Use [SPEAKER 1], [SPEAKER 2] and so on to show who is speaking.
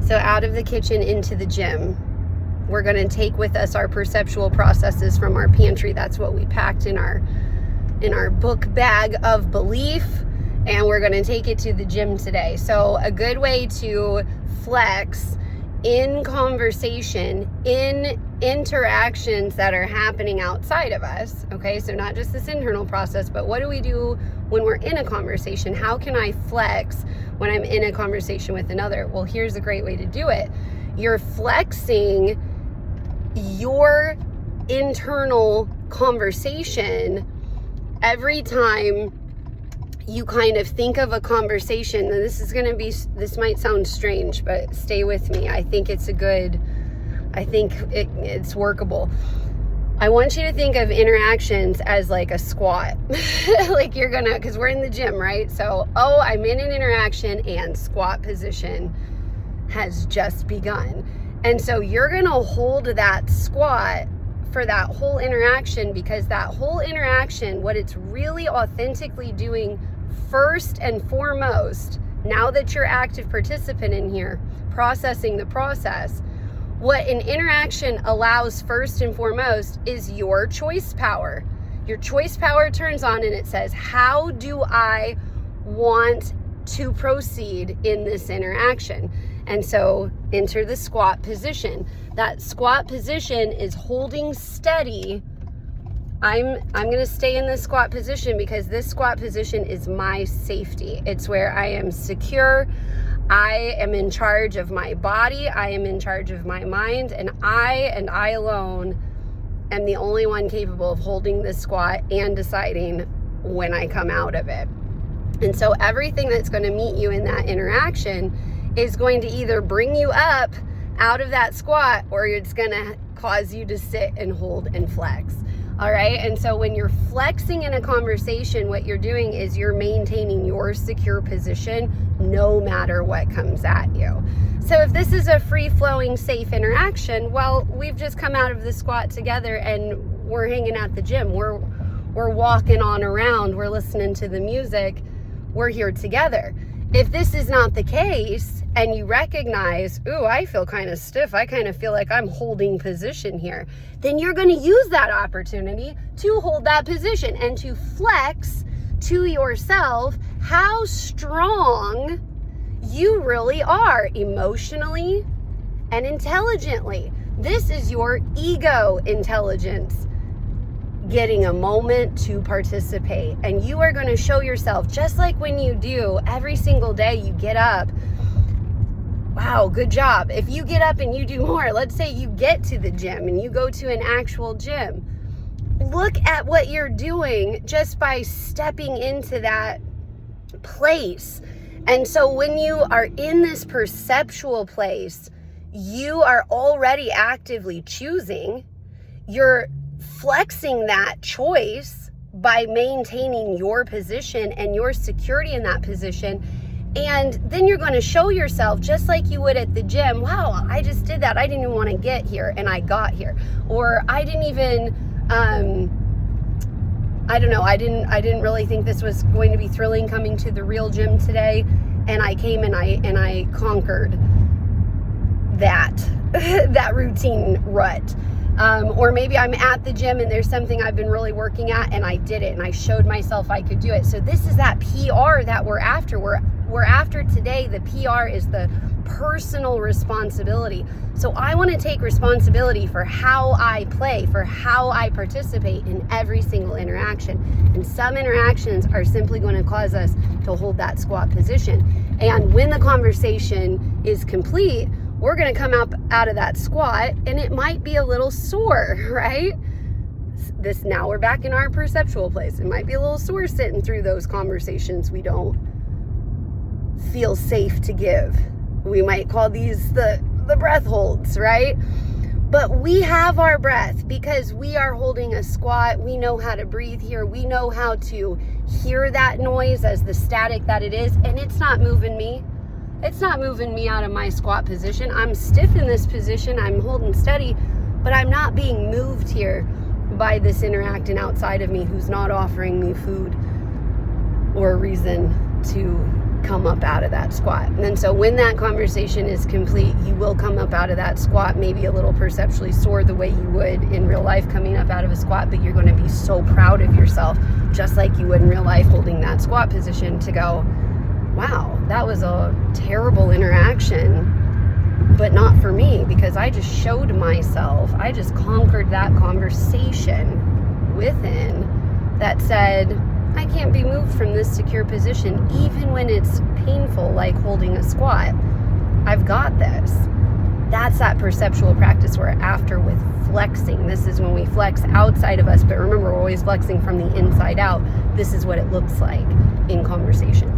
[SPEAKER 1] So out of the kitchen into the gym. We're going to take with us our perceptual processes from our pantry. That's what we packed in our book bag of belief, and we're going to take it to the gym today. So a good way to flex in conversation, in interactions that are happening outside of us, okay? So not just this internal process, but what do we do when we're in a conversation? How can I flex when I'm in a conversation with another? Well, here's a great way to do it. You're flexing your internal conversation every time you kind of think of a conversation. And this might sound strange, but stay with me. I think it's it's workable. I want you to think of interactions as like a squat. Like because we're in the gym, right? So, I'm in an interaction and squat position has just begun. And so you're going to hold that squat for that whole interaction, because that whole interaction, what it's really authentically doing first and foremost, now that you're active participant in here, processing the process, what an interaction allows first and foremost is your choice power. Your choice power turns on and it says, how do I want to proceed in this interaction? And so enter the squat position. That squat position is holding steady. I'm going to stay in this squat position because this squat position is my safety. It's where I am secure. I am in charge of my body. I am in charge of my mind, and I alone am the only one capable of holding this squat and deciding when I come out of it. And so everything that's going to meet you in that interaction is going to either bring you up out of that squat, or it's going to cause you to sit and hold and flex. All right. And so when you're flexing in a conversation, what you're doing is you're maintaining your secure position no matter what comes at you. So if this is a free-flowing, safe interaction, well, we've just come out of the squat together and we're hanging at the gym. We're walking on around. We're listening to the music. We're here together. If this is not the case and you recognize, ooh, I feel kind of stiff, I kind of feel like I'm holding position here, then you're going to use that opportunity to hold that position and to flex to yourself how strong you really are emotionally and intelligently. This is your ego intelligence getting a moment to participate. And you are going to show yourself, just like when you do every single day, you get up. Wow, good job. If you get up and you do more, let's say you get to the gym and you go to an actual gym, look at what you're doing just by stepping into that place. And so when you are in this perceptual place, you are already actively choosing. You're flexing that choice by maintaining your position and your security in that position. And then you're going to show yourself, just like you would at the gym, wow, I just did that. I didn't even want to get here and I got here. Or I didn't even, I don't know, I didn't really think this was going to be thrilling coming to the real gym today. And I came and I conquered that, that routine rut. Or maybe I'm at the gym and there's something I've been really working at and I did it and I showed myself I could do it. So this is that PR that we're after. We're after today. The PR is the personal responsibility. So I want to take responsibility for how I play, for how I participate in every single interaction. And some interactions are simply going to cause us to hold that squat position. And when the conversation is complete, we're going to come up out of that squat and it might be a little sore, right? Now we're back in our perceptual place. It might be a little sore sitting through those conversations we don't feel safe to give. We might call these the breath holds, right? But we have our breath because we are holding a squat. We know how to breathe here. We know how to hear that noise as the static that it is, and it's not moving me. It's not moving me out of my squat position. I'm stiff in this position. I'm holding steady, but I'm not being moved here by this interacting outside of me who's not offering me food or a reason to come up out of that squat. And so when that conversation is complete, you will come up out of that squat, maybe a little perceptually sore the way you would in real life coming up out of a squat, but you're going to be so proud of yourself, just like you would in real life holding that squat position, to go, wow, that was a terrible interaction, but not for me, because I just showed myself, I just conquered that conversation within that said, I can't be moved from this secure position, even when it's painful, like holding a squat. I've got this. That's that perceptual practice we're after with flexing. This is when we flex outside of us, but remember, we're always flexing from the inside out. This is what it looks like in conversation.